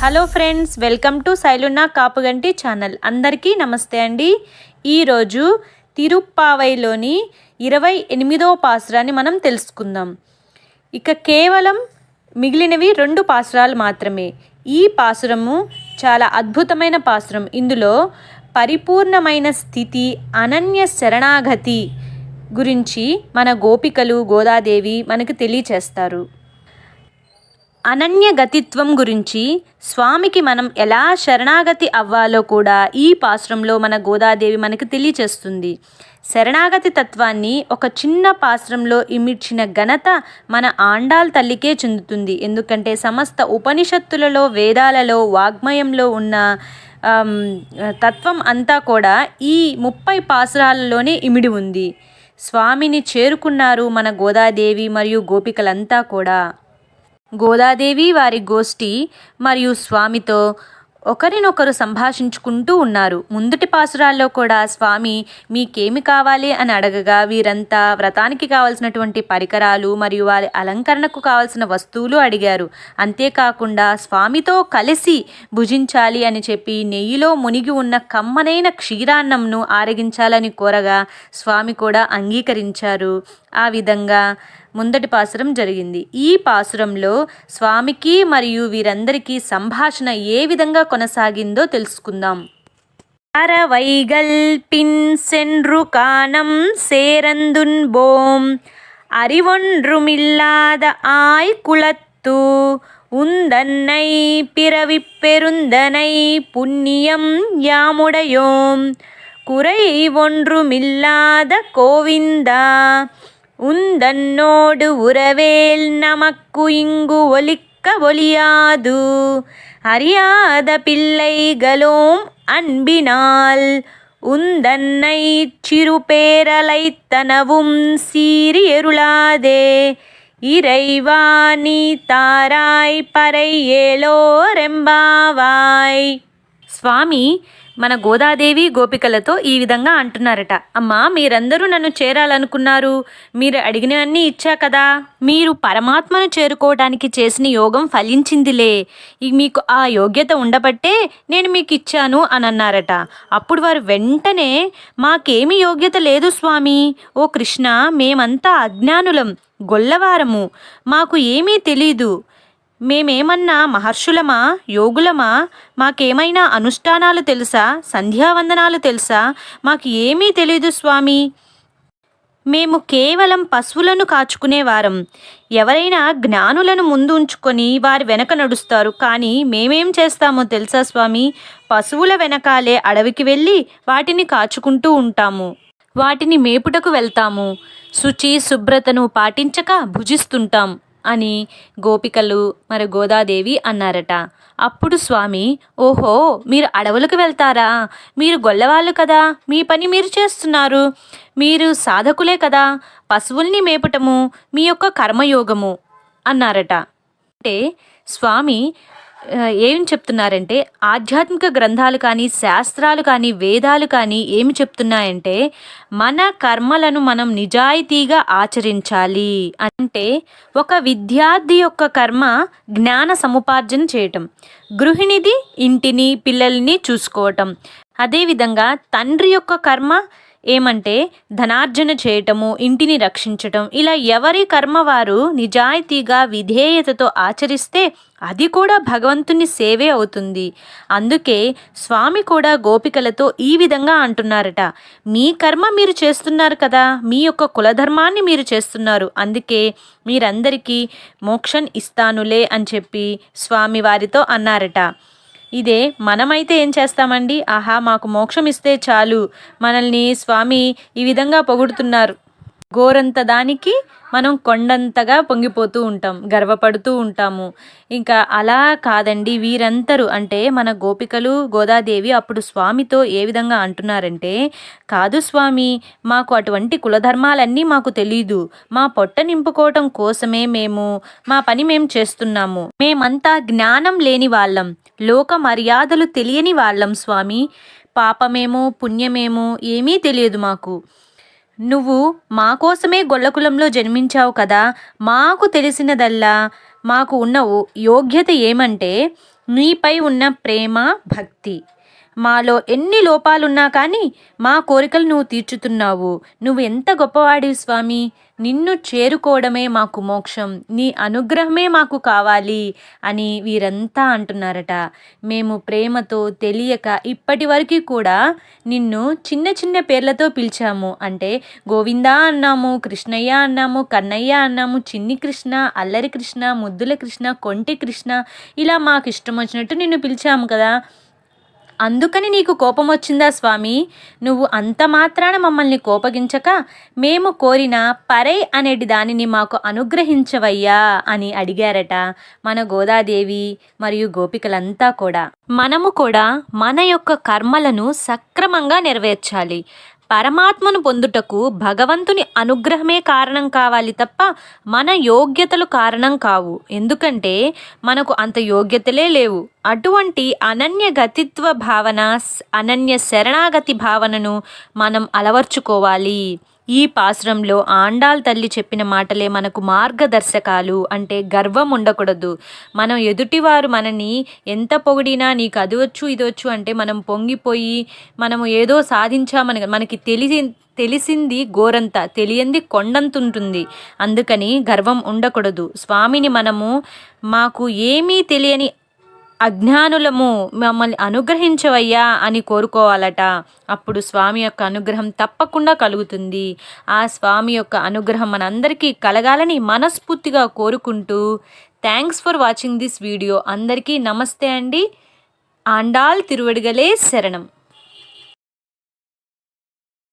Hello friends, welcome to Shailunna Kapuganti channel. అందరికీ నమస్తే అండి. ఈరోజు తిరుప్పావైలోని 28వ పాసురాన్ని మనం తెలుసుకుందాం. ఇక కేవలం మిగిలినవి 2 పాసురాలు మాత్రమే. ఈ పాసురము చాలా అద్భుతమైన పాసురం. ఇందులో పరిపూర్ణమైన స్థితి, అనన్య శరణాగతి గురించి మన గోపికలు గోదాదేవి మనకు తెలియచేస్తారు. అనన్య గతిత్వం గురించి, స్వామికి మనం ఎలా శరణాగతి అవ్వాలో కూడా ఈ పాసురంలో మన గోదాదేవి మనకు తెలియచేస్తుంది. శరణాగతి తత్వాన్ని ఒక చిన్న పాసురంలో ఇమిడ్చిన ఘనత మన ఆండాళ్ తల్లికే చెందుతుంది. ఎందుకంటే సమస్త ఉపనిషత్తులలో, వేదాలలో, వాగ్మయంలో ఉన్న తత్వం అంతా కూడా ఈ 30 పాసురాలలోనే ఇమిడి ఉంది. స్వామిని చేరుకున్నారు మన గోదాదేవి మరియు గోపికలంతా కూడా. గోదాదేవి వారి గోష్ఠి మరియు స్వామితో ఒకరినొకరు సంభాషించుకుంటూ ఉన్నారు. ముందటి పాసురాల్లో కూడా స్వామి మీకేమి కావాలి అని అడగగా వీరంతా వ్రతానికి కావలసినటువంటి పరికరాలు మరియు వారి అలంకరణకు కావలసిన వస్తువులు అడిగారు. అంతేకాకుండా స్వామితో కలిసి భుజించాలి అని చెప్పి నెయ్యిలో మునిగి ఉన్న కమ్మనైన క్షీరాన్నంను ఆరగించాలని కోరగా స్వామి కూడా అంగీకరించారు. ఆ విధంగా ముందటి పాసురం జరిగింది. ఈ పాసురంలో స్వామికి మరియు వీరందరికీ సంభాషణ ఏ విధంగా కొనసాగిందో తెలుసుకుందాం. అరవైగల్ పిన్ సెన్రు కానం సేరందున్ బోం அறிவொன்றுமில்லாத ஆய் குலத்து உந்தன்னை பிறவி பெருந்தனை புண்ணியம் யாமுடையோம் குறை ஒன்றுமில்லாத கோவிந்தா உந்தன்னோடு உறவேல் நமக்கு இங்கு ஒலிக்க ஒலியாது அறியாத பிள்ளைகளோம் அன்பினால் உந்தன்னை சிறு பேரலைத்தனவும் சீறி எருளாதே இறைவா நீ தாராய் பறை ఏలోరెంబావాయ్. స్వామి మన గోదాదేవి గోపికలతో ఈ విధంగా అంటున్నారట. అమ్మా, మీరందరూ నన్ను చేరాలనుకున్నారు, మీరు అడిగినవన్నీ ఇచ్చా కదా, మీరు పరమాత్మను చేరుకోవడానికి చేసిన యోగం ఫలించిందిలే, మీకు ఆ యోగ్యత ఉండబట్టే నేను మీకు ఇచ్చాను అని అన్నారట. అప్పుడు వారు వెంటనే మాకేమీ యోగ్యత లేదు స్వామి, ఓ కృష్ణ, మేమంతా అజ్ఞానులం, గొల్లవారము, మాకు ఏమీ తెలీదు, మేమేమన్నా మహర్షులమా, యోగులమా, మాకేమైనా అనుష్ఠానాలు తెలుసా, సంధ్యావందనాలు తెలుసా, మాకు ఏమీ తెలియదు స్వామి, మేము కేవలం పశువులను కాచుకునేవారం. ఎవరైనా జ్ఞానులను ముందు ఉంచుకొని వారి వెనక నడుస్తారు, కానీ మేమేం చేస్తామో తెలుసా స్వామి, పశువుల వెనకాలే అడవికి వెళ్ళి వాటిని కాచుకుంటూ ఉంటాము, వాటిని మేపుటకు వెళ్తాము, శుచి శుభ్రతను పాటించక భుజిస్తుంటాం అని గోపికలు మరి గోదాదేవి అన్నారట. అప్పుడు స్వామి, ఓహో, మీరు అడవులకు వెళ్తారా, మీరు గొల్లవాళ్ళు కదా, మీ పని మీరు చేస్తున్నారు, మీరు సాధకులే కదా, పశువుల్ని మేపటము మీ యొక్క కర్మయోగము అన్నారట. అంటే స్వామి ఏం చెప్తున్నారంటే, ఆధ్యాత్మిక గ్రంథాలు కానీ, శాస్త్రాలు కానీ, వేదాలు కానీ ఏమి చెప్తున్నాయంటే మన కర్మలను మనం నిజాయితీగా ఆచరించాలి. అంటే ఒక విద్యార్థి యొక్క కర్మ జ్ఞాన సముపార్జన చేయటం, గృహిణిది ఇంటిని పిల్లల్ని చూసుకోవటం, అదేవిధంగా తండ్రి యొక్క కర్మ ఏమంటే ధనార్జన చేయటము, ఇంటిని రక్షించటం. ఇలా ఎవరి కర్మ వారు నిజాయితీగా విధేయతతో ఆచరిస్తే అది కూడా భగవంతుని సేవే అవుతుంది. అందుకే స్వామి కూడా గోపికలతో ఈ విధంగా అంటున్నారట, మీ కర్మ మీరు చేస్తున్నారు కదా, మీ యొక్క కులధర్మాన్ని మీరు చేస్తున్నారు, అందుకే మీరందరికీ మోక్షం ఇస్తానులే అని చెప్పి స్వామి వారితో అన్నారట. ఇదే మనమైతే ఏం చేస్తామండి, ఆహా మాకు మోక్షం ఇస్తే చాలు, మనల్ని స్వామి ఈ విధంగా పొగుడుతున్నారు, గోరంత దానికి మనం కొండంతగా పొంగిపోతూ ఉంటాం, గర్వపడుతూ ఉంటాము. ఇంకా అలా కాదండి. వీరందరూ అంటే మన గోపికలు గోదాదేవి అప్పుడు స్వామితో ఏ విధంగా అంటున్నారంటే, కాదు స్వామి, మాకు అటువంటి కులధర్మాలన్నీ మాకు తెలీదు, మా పొట్ట నింపుకోవటం కోసమే మా పని మేము చేస్తున్నాము, మేమంతా జ్ఞానం లేని వాళ్ళం, లోక మర్యాదలు తెలియని వాళ్ళం స్వామి, పాపమేమో పుణ్యమేమో ఏమీ తెలియదు మాకు, నువ్వు మా కోసమే గొల్లకులంలో జన్మించావు కదా, మాకు తెలిసినదల్లా మాకు ఉన్న యోగ్యత ఏమంటే నీపై ఉన్న ప్రేమ, భక్తి. మాలో ఎన్ని లోపాలున్నా కానీ మా కోరికలు నువ్వు తీర్చుతున్నావు. నువ్వు ఎంత గొప్పవాడివి స్వామి. నిన్ను చేరుకోవడమే మాకు మోక్షం. నీ అనుగ్రహమే మాకు కావాలి అని వీరంతా అంటున్నారట. మేము ప్రేమతో తెలియక ఇప్పటి వరకు కూడా నిన్ను చిన్న చిన్న పేర్లతో పిలిచాము. అంటే గోవిందా అన్నాము, కృష్ణయ్య అన్నాము, కన్నయ్య అన్నాము, చిన్ని కృష్ణ, అల్లరి కృష్ణ, ముద్దుల కృష్ణ, కొంటి కృష్ణ, ఇలా మాకు ఇష్టం వచ్చినట్టు నిన్ను పిలిచాము కదా. అందుకని నీకు కోపం వచ్చిందా స్వామి? నువ్వు అంత మాత్రాన మమ్మల్ని కోపగించక మేము కోరిన పరై అనేటి దానిని మాకు అనుగ్రహించవయ్యా అని అడిగారట మన గోదాదేవి మరియు గోపికలంతా కూడా. మనము కూడా మన యొక్క కర్మలను సక్రమంగా నెరవేర్చాలి. పరమాత్మను పొందుటకు భగవంతుని అనుగ్రహమే కారణం కావాలి తప్ప మన యోగ్యతలు కారణం కావు. ఎందుకంటే మనకు అంత యోగ్యతలే లేవు. అటువంటి అనన్య గతిత్వ భావన, అనన్య శరణాగతి భావనను మనం అలవర్చుకోవాలి. ఈ పాసురంలో ఆండాళ్ తల్లి చెప్పిన మాటలే మనకు మార్గదర్శకాలు. అంటే గర్వం ఉండకూడదు. మనం ఎదుటివారు మనని ఎంత పొగిడినా నీకు అది వచ్చు ఇది వచ్చు అంటే మనం పొంగిపోయి మనము ఏదో సాధించామని, మనకి తెలిసింది గోరంత, తెలియంది కొండంతుంటుంది. అందుకని గర్వం ఉండకూడదు. స్వామిని మనము మాకు ఏమీ తెలియని అజ్ఞానులము, మమ్మల్ని అనుగ్రహించవయ్యా అని కోరుకోవాలట. అప్పుడు స్వామి యొక్క అనుగ్రహం తప్పకుండా కలుగుతుంది. ఆ స్వామి యొక్క అనుగ్రహం మనందరికీ కలగాలని మనస్ఫూర్తిగా కోరుకుంటూ thanks for watching this video. అందరికీ నమస్తే అండి. ఆండాళ్ తిరువడిగలే శరణం.